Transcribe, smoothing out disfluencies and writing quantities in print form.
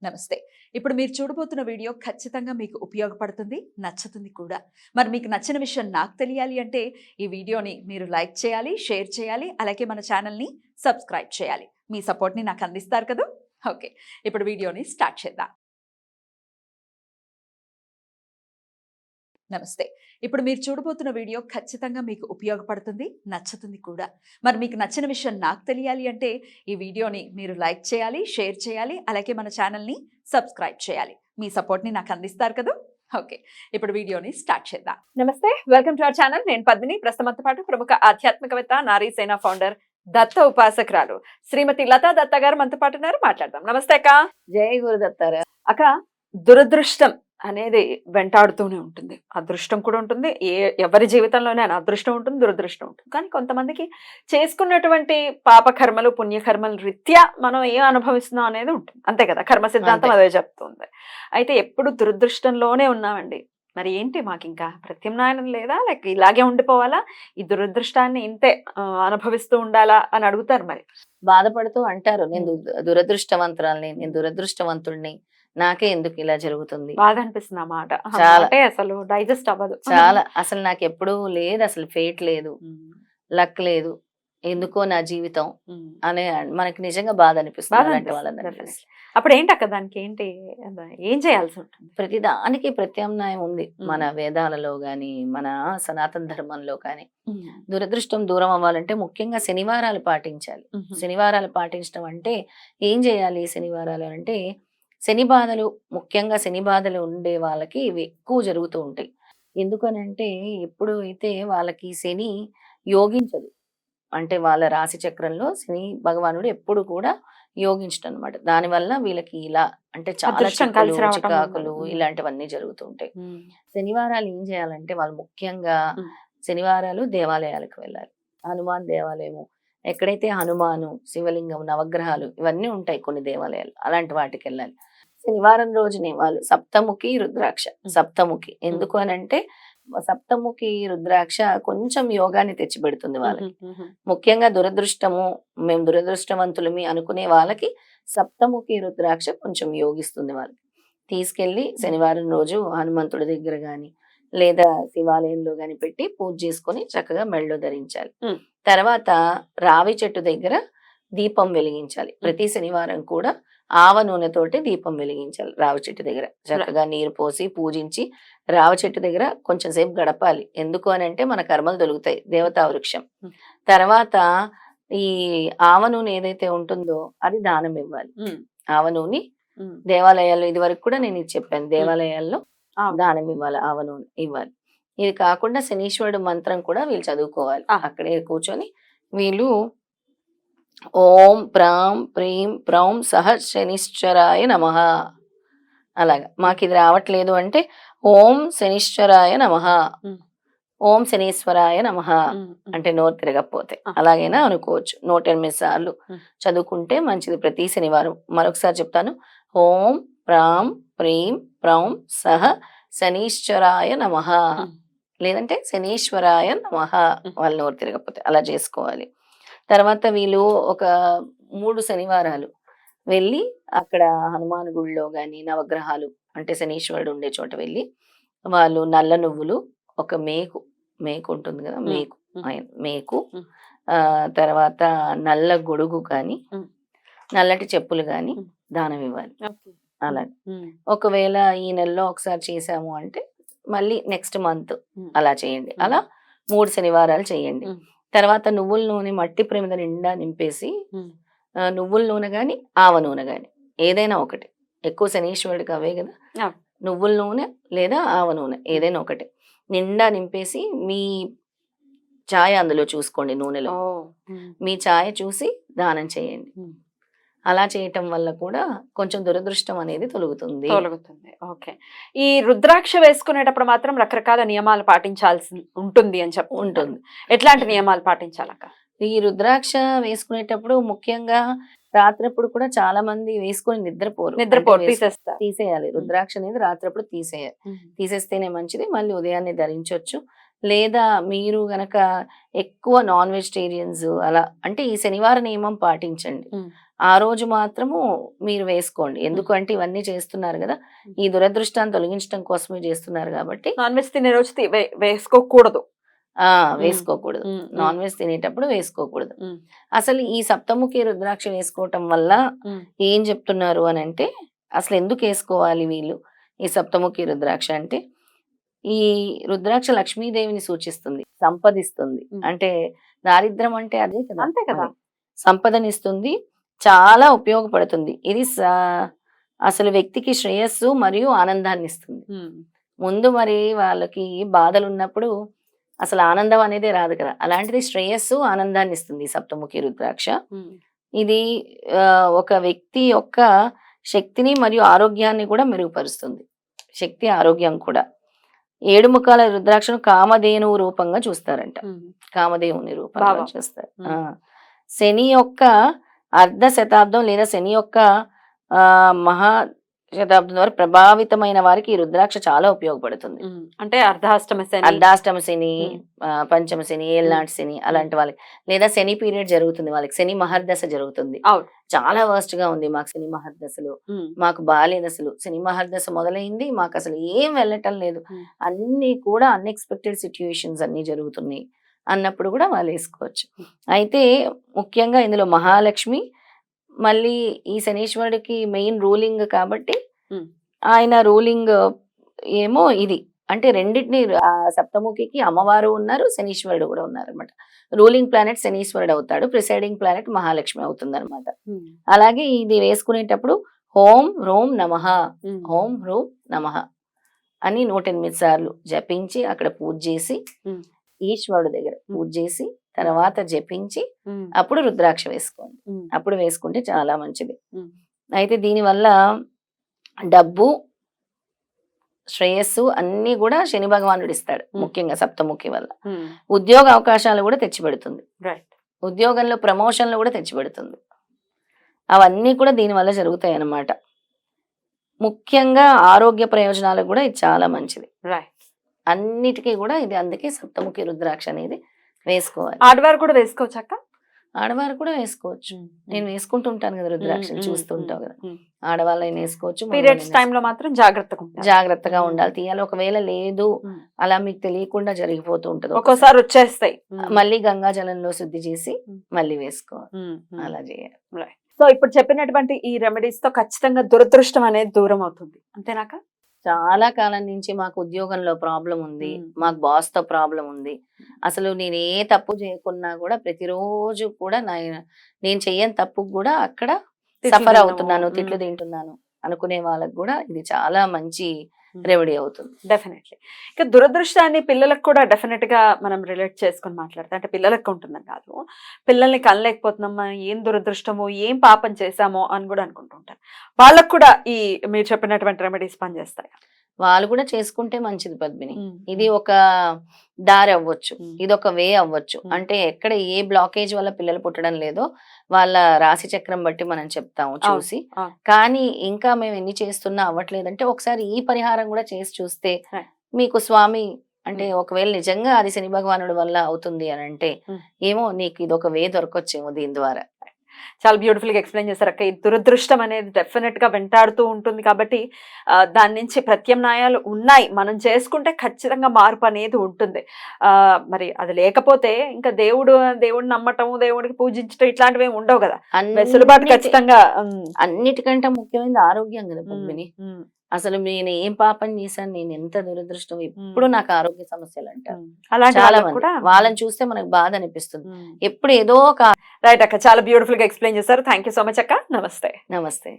నమస్తే. ఇప్పుడు మీరు చూడబోతున్న వీడియో ఖచ్చితంగా మీకు ఉపయోగపడుతుంది, నచ్చుతుంది కూడా. మరి మీకు నచ్చిన విషయం నాకు తెలియాలి అంటే ఈ వీడియోని మీరు లైక్ చేయాలి, షేర్ చేయాలి, అలాగే మన ఛానల్‌ని సబ్స్క్రైబ్ చేయాలి. మీ సపోర్ట్‌ని నాకు అందిస్తారు కదూ! ఓకే. ఇప్పుడు వీడియోని స్టార్ట్ చేద్దాం. నమస్తే. ఇప్పుడు మీరు చూడబోతున్న వీడియో ఖచ్చితంగా మీకు ఉపయోగపడుతుంది, నచ్చుతుంది కూడా. మరి మీకు నచ్చిన విషయం నాకు తెలియాలి అంటే ఈ వీడియోని మీరు లైక్ చేయాలి, షేర్ చేయాలి, అలాగే మన ఛానల్‌ని సబ్స్క్రైబ్ చేయాలి. మీ సపోర్ట్‌ని నాకు అందిస్తారు కదూ! ఓకే. ఇప్పుడు వీడియోని స్టార్ట్ చేద్దాం. నమస్తే. Welcome to our channel. నేను పద్మిని. ప్రస్తుతంతో పాటు ప్రముఖ ఆధ్యాత్మికవేత్త, నారీ సేన ఫౌండర్, దత్త ఉపాసకురాలు శ్రీమతి లతా దత్త గారు మనతో పాటు ఉన్నారు. మాట్లాడదాం. నమస్తే అక్క. జై గురుదత్తారా. అక్క, దురదృష్టం అనేది వెంటాడుతూనే ఉంటుంది. అదృష్టం కూడా ఉంటుంది. ఎవరి జీవితంలోనే అదృష్టం ఉంటుంది, దురదృష్టం ఉంటుంది. కానీ కొంతమందికి చేసుకున్నటువంటి పాపకర్మలు, పుణ్యకర్మల రీత్యా మనం ఏం అనుభవిస్తున్నాం అనేది ఉంటుంది. అంతే కదా, కర్మ సిద్ధాంతం అదే చెప్తుంది. అయితే ఎప్పుడు దురదృష్టంలోనే ఉన్నామండి. మరి ఏంటి, మాకు ఇంకా ప్రత్యామ్నాయం లేదా, లేక ఇలాగే ఉండిపోవాలా, ఈ దురదృష్టాన్ని ఇంతే అనుభవిస్తూ ఉండాలా అని అడుగుతారు. మరి బాధపడుతూ అంటారు, నేను దురదృష్టవంతురాల్ని, నేను దురదృష్టవంతుడిని, నాకే ఎందుకు ఇలా జరుగుతుంది. బాధ అనిపిస్తుంది ఆ మాట. చాలా. అసలు డైజెస్ట్ అవ్వదు. చాలా. అసలు నాకు ఎప్పుడూ లేదు, అసలు ఫేట్ లేదు, లక్ లేదు, ఎందుకో నా జీవితం అనే మనకి నిజంగా బాధ అనిపిస్తుంది. అప్పుడు ఏంటి అక్క, దానికి ఏంటి, ఏం చేయాల్సి ఉంటుంది? ప్రతిదానికి ప్రత్యామ్నాయం ఉంది మన వేదాలలో గాని, మన సనాతన ధర్మంలో కానీ. దురదృష్టం దూరం అవ్వాలంటే ముఖ్యంగా శనివారాలు పాటించాలి. శనివారాలు పాటించడం అంటే ఏం చేయాలి? శనివారాలు అంటే శని బాధలు, ముఖ్యంగా శని బాధలు ఉండే వాళ్ళకి ఇవి ఎక్కువ జరుగుతూ ఉంటాయి. ఎందుకనంటే ఎప్పుడు అయితే వాళ్ళకి శని యోగించదు, అంటే వాళ్ళ రాశి చక్రంలో శని భగవానుడు ఎప్పుడు కూడా యోగించడం అనమాట. దానివల్ల వీళ్ళకి ఇలా అంటే చాలా చికాకులు ఇలాంటివన్నీ జరుగుతూ ఉంటాయి. శనివారాలు ఏం చేయాలంటే వాళ్ళు ముఖ్యంగా శనివారాలు దేవాలయాలకు వెళ్ళాలి. హనుమాన్ దేవాలయము, ఎక్కడైతే హనుమాను, శివలింగం, నవగ్రహాలు ఇవన్నీ ఉంటాయి కొన్ని దేవాలయాలు, అలాంటి వాటికి వెళ్ళాలి. శనివారం రోజునే వాళ్ళు సప్తముఖి రుద్రాక్ష, సప్తముఖి ఎందుకు అని అంటే సప్తముఖి రుద్రాక్ష కొంచెం యోగాన్ని తెచ్చిపెడుతుంది వాళ్ళకి. ముఖ్యంగా దురదృష్టము, మేము దురదృష్టవంతులమి అనుకునే వాళ్ళకి సప్తముఖి రుద్రాక్ష కొంచెం యోగిస్తుంది వాళ్ళకి. తీసుకెళ్లి శనివారం రోజు హనుమంతుడి దగ్గర గాని లేదా శివాలయంలో గాని పెట్టి పూజ చేసుకొని చక్కగా మెళ్ళో ధరించాలి. తర్వాత రావి చెట్టు దగ్గర దీపం వెలిగించాలి. ప్రతి శనివారం కూడా ఆవ నూనెతోటి దీపం వెలిగించాలి. రావి చెట్టు దగ్గర చక్కగా నీరు పోసి పూజించి రావి చెట్టు దగ్గర కొంచెం సేపు గడపాలి. ఎందుకు అని అంటే మన కర్మలు తొలుగుతాయి, దేవతా వృక్షం. తర్వాత ఈ ఆవ నూనె ఏదైతే ఉంటుందో అది దానం ఇవ్వాలి. ఆవ నూనె దేవాలయాల్లో, ఇది వరకు కూడా నేను ఇది చెప్పాను, దేవాలయాల్లో దానం ఇవ్వాలి, ఆవ నూనె ఇవ్వాలి. ఇది కాకుండా శనీశ్వరుడు మంత్రం కూడా వీళ్ళు చదువుకోవాలి. అక్కడే కూర్చొని వీళ్ళు ఓం ప్రాం ప్రీం ప్రౌం సహ శనిశ్చరాయ నమః, అలాగా. మాకు ఇది రావట్లేదు అంటే ఓం శనిశ్చరాయ నమః, ఓం శనీశ్వరాయ నమః అంటే నోరు తిరగకపోతే అలాగైనా అనుకోవచ్చు. 108 సార్లు చదువుకుంటే మంచిది ప్రతి శనివారం. మరొకసారి చెప్తాను, ఓం ప్రాం ప్రీం ప్రౌం సహ శనీశ్వరాయ నమః, లేదంటే శనీశ్వరాయ నమః, వాళ్ళ నోరు తిరగకపోతే అలా చేసుకోవాలి. తర్వాత వీళ్ళు ఒక 3 శనివారాలు వెళ్ళి అక్కడ హనుమాన్ గుడిలో గాని, నవగ్రహాలు అంటే శనీశ్వరుడు ఉండే చోట వెళ్ళి వాళ్ళు నల్ల నువ్వులు, ఒక మేకు ఉంటుంది కదా, మేకు తర్వాత నల్ల గొడుగు కానీ, నల్లటి చెప్పులు కానీ దానం ఇవ్వాలి. అలా ఒకవేళ ఈ నెలలో ఒకసారి చేసాము అంటే మళ్ళీ నెక్స్ట్ మంత్ అలా చేయండి. అలా 3 శనివారాలు చేయండి. తర్వాత నువ్వుల నూనె మట్టి ప్రమిద నిండా నింపేసి, నువ్వుల నూనె గాని ఆవ నూనె గాని ఏదైనా ఒకటి, ఎక్కువ శనీశ్వరుడికి అవే కదా, నువ్వుల నూనె లేదా ఆవ నూనె ఏదైనా ఒకటి నిండా నింపేసి మీ ఛాయ అందులో చూసుకోండి, నూనెలో మీ ఛాయ చూసి దానం చేయండి. అలా చేయటం వల్ల కూడా కొంచెం దురదృష్టం అనేది తొలగుతుంది. ఓకే. ఈ రుద్రాక్ష వేసుకునేటప్పుడు మాత్రం రకరకాల నియమాలు పాటించాల్సి ఉంటుంది అని ఉంటుంది. ఎట్లాంటి నియమాలు పాటించాలక్క? ఈ రుద్రాక్ష వేసుకునేటప్పుడు ముఖ్యంగా రాత్రప్పుడు కూడా చాలా మంది వేసుకొని నిద్రపోరు, తీసేయాలి. రుద్రాక్ష అనేది రాత్రప్పుడు తీసేయాలి. తీసేస్తేనే మంచిది. మళ్ళీ ఉదయాన్నే ధరించవచ్చు. లేదా మీరు గనక ఎక్కువ నాన్ వెజిటేరియన్స్ అలా అంటే ఈ శనివార నియమం పాటించండి. ఆ రోజు మాత్రము మీరు వేసుకోండి. ఎందుకంటే ఇవన్నీ చేస్తున్నారు కదా, ఈ దురదృష్టాన్ని తొలగించడం కోసమే చేస్తున్నారు కాబట్టి నాన్ వెజ్ తినే రోజు వేసుకోకూడదు. వేసుకోకూడదు. నాన్ వెజ్ తినేటప్పుడు వేసుకోకూడదు. అసలు ఈ సప్తముఖి రుద్రాక్ష వేసుకోవటం వల్ల ఏం చెప్తున్నారు అని అంటే, అసలు ఎందుకు వేసుకోవాలి వీళ్ళు ఈ సప్తముఖి రుద్రాక్ష అంటే, ఈ రుద్రాక్ష లక్ష్మీదేవిని సూచిస్తుంది, సంపదిస్తుంది. అంటే దారిద్రం అంటే అదే కదా, అంతే కదా. సంపదనిస్తుంది, చాలా ఉపయోగపడుతుంది. ఇది అసలు వ్యక్తికి శ్రేయస్సు మరియు ఆనందాన్ని ఇస్తుంది. ముందు మరి వాళ్ళకి బాధలు ఉన్నప్పుడు అసలు ఆనందం అనేది రాదు కదా, అలాంటిది శ్రేయస్సు ఆనందాన్ని ఇస్తుంది సప్తముఖి రుద్రాక్ష. ఇది ఒక వ్యక్తి యొక్క శక్తిని మరియు ఆరోగ్యాన్ని కూడా మెరుగుపరుస్తుంది. శక్తి ఆరోగ్యం కూడా. 7 ముఖాల రుద్రాక్షను కామధేనువు రూపంగా చూస్తారంట, కామధేవుని రూపంగా చూస్తారు. శని యొక్క అర్ధ శతాబ్దం లేదా శని యొక్క మహా శతాబ్దం వరకు ప్రభావితమైన వారికి ఈ రుద్రాక్ష చాలా ఉపయోగపడుతుంది. అంటే అర్ధాష్టమ శని, పంచమ శని, ఏళ్ళనాటి శని అలాంటి వాళ్ళకి, లేదా శని పీరియడ్ జరుగుతుంది వాళ్ళకి, శని మహర్దశ జరుగుతుంది. చాలా వర్స్ట్ గా ఉంది మాకు శని మహర్దశలు, మాకు బాలేదు అసలు. శని మహర్దశ మొదలైంది, మాకు అసలు ఏం వెళ్ళటం లేదు, అన్ని కూడా అన్ఎక్స్పెక్టెడ్ సిచ్యుయేషన్స్ అన్ని జరుగుతున్నాయి అన్నప్పుడు కూడా వాళ్ళు వేసుకోవచ్చు. అయితే ముఖ్యంగా ఇందులో మహాలక్ష్మి, మళ్ళీ ఈ శనీశ్వరుడికి మెయిన్ రూలింగ్ కాబట్టి ఆయన రూలింగ్ ఏమో ఇది అంటే రెండింటిని, సప్తముఖికి అమ్మవారు ఉన్నారు, శనీశ్వరుడు కూడా ఉన్నారు అనమాట. రూలింగ్ ప్లానెట్ శనీశ్వరుడు అవుతాడు, ప్రిసైడింగ్ ప్లానెట్ మహాలక్ష్మి అవుతుంది అనమాట. అలాగే ఇది వేసుకునేటప్పుడు ఓం హ్రూం నమః, ఓం హ్రూం నమః అని 108 సార్లు జపించి అక్కడ పూజ చేసి, ఈశ్వరుడు దగ్గర పూజ చేసి తర్వాత జపించి అప్పుడు రుద్రాక్ష వేసుకోండి. అప్పుడు వేసుకుంటే చాలా మంచిది. అయితే దీనివల్ల డబ్బు, శ్రేయస్సు అన్ని కూడా శని భగవానుడు ఇస్తాడు, ముఖ్యంగా సప్తముఖి వల్ల. ఉద్యోగ అవకాశాలు కూడా తెచ్చిపెడుతుంది, ఉద్యోగంలో ప్రమోషన్లు కూడా తెచ్చిపెడుతుంది. అవన్నీ కూడా దీనివల్ల జరుగుతాయి అన్నమాట. ముఖ్యంగా ఆరోగ్య ప్రయోజనాలకు కూడా ఇది చాలా మంచిది. అన్నిటికీ కూడా ఇది, అందుకే సప్తముఖి రుద్రాక్ష అనేది వేసుకోవాలి. ఆడవారు కూడా వేసుకోవచ్చు అక్క? ఆడవారు కూడా వేసుకోవచ్చు. నేను వేసుకుంటుంటాను కదా రుద్రాక్షలు, చూస్తుంటావు కదా, ఆడవాళ్ళని వేసుకోవచ్చు. పీరియడ్స్ టైంలో మాత్రం జాగ్రత్తగా ఉండాలి, తీయాలి. ఒకవేళ లేదు అలా మీకు తెలియకుండా జరిగిపోతూ ఉంటది, ఒక్కోసారి వచ్చేస్తాయి, మళ్ళీ గంగా జలంలో శుద్ధి చేసి మళ్ళీ వేసుకోవాలి, అలా చేయాలి. సో ఇప్పుడు చెప్పినటువంటి ఈ రెమెడీస్ తో ఖచ్చితంగా దురదృష్టం అనేది దూరం అవుతుంది, అంతేనాక? చాలా కాలం నుంచి మాకు ఉద్యోగంలో ప్రాబ్లం ఉంది, మాకు బాస్ తో ప్రాబ్లం ఉంది, అసలు నేను ఏ తప్పు చేయకున్నా కూడా ప్రతిరోజు కూడా నేను చెయ్యని తప్పు కూడా అక్కడ సఫర్ అవుతున్నాను, తిట్లు తింటున్నాను అనుకునే వాళ్ళకి కూడా ఇది చాలా మంచి రెమెడీ అవుతుంది. డెఫినెట్లీ. ఇక దురదృష్టాన్ని పిల్లలకు కూడా డెఫినెట్ గా మనం రిలేట్ చేసుకుని మాట్లాడతాం. అంటే పిల్లలకు ఉంటుందని కాదు, పిల్లల్ని కనలేకపోతున్నామా, ఏం దురదృష్టమో, ఏం పాపం చేశామో అని కూడా అనుకుంటుంటారు. వాళ్ళకు కూడా ఈ మీరు చెప్పినటువంటి రెమెడీస్ పనిచేస్తాయి? వాళ్ళు కూడా చేసుకుంటే మంచిది పద్మిని. ఇది ఒక దారి అవ్వచ్చు, ఇది ఒక వే అవ్వచ్చు. అంటే ఎక్కడ ఏ బ్లాకేజ్ వల్ల పిల్లలు పుట్టడం లేదో వాళ్ళ రాశి చక్రం బట్టి మనం చెప్తాము చూసి. కానీ ఇంకా మేము ఎన్ని చేస్తున్నా అవ్వట్లేదంటే ఒకసారి ఈ పరిహారం కూడా చేసి చూస్తే మీకు స్వామి అంటే ఒకవేళ నిజంగా అది శని భగవానుడి వల్ల అవుతుంది అని అంటే ఏమో నీకు ఇది ఒక వే దొరకొచ్చేమో దీని ద్వారా. చాలా బ్యూటిఫుల్ గా ఎక్స్ప్లెయిన్ చేశారు అక్క. ఈ దురదృష్టం అనేది డెఫినెట్ గా వెంటాడుతూ ఉంటుంది కాబట్టి దాని నుంచి ప్రత్యామ్నాయాలు ఉన్నాయి, మనం చేసుకుంటే ఖచ్చితంగా మార్పు అనేది ఉంటుంది. మరి అది లేకపోతే ఇంకా దేవుడిని నమ్మటం, దేవుడికి పూజించడం ఇట్లాంటివి ఏమి ఉండవు కదా, వెసులుబాటు ఖచ్చితంగా. అన్నిటికంటే ముఖ్యమైనది ఆరోగ్యం కదా పద్మిని. అసలు నేను ఏం పాపం చేశాను, నేను ఎంత దురదృష్టం, ఎప్పుడు నాకు ఆరోగ్య సమస్యలు అంటారు చాలా మంది. వాళ్ళని చూస్తే మనకు బాధ అనిపిస్తుంది ఎప్పుడు ఏదో ఒక. రైట్ అక్క, చాలా బ్యూటిఫుల్ గా ఎక్స్ప్లెయిన్ చేశారు. థ్యాంక్ యూ సో మచ్ అక్క. నమస్తే. నమస్తే.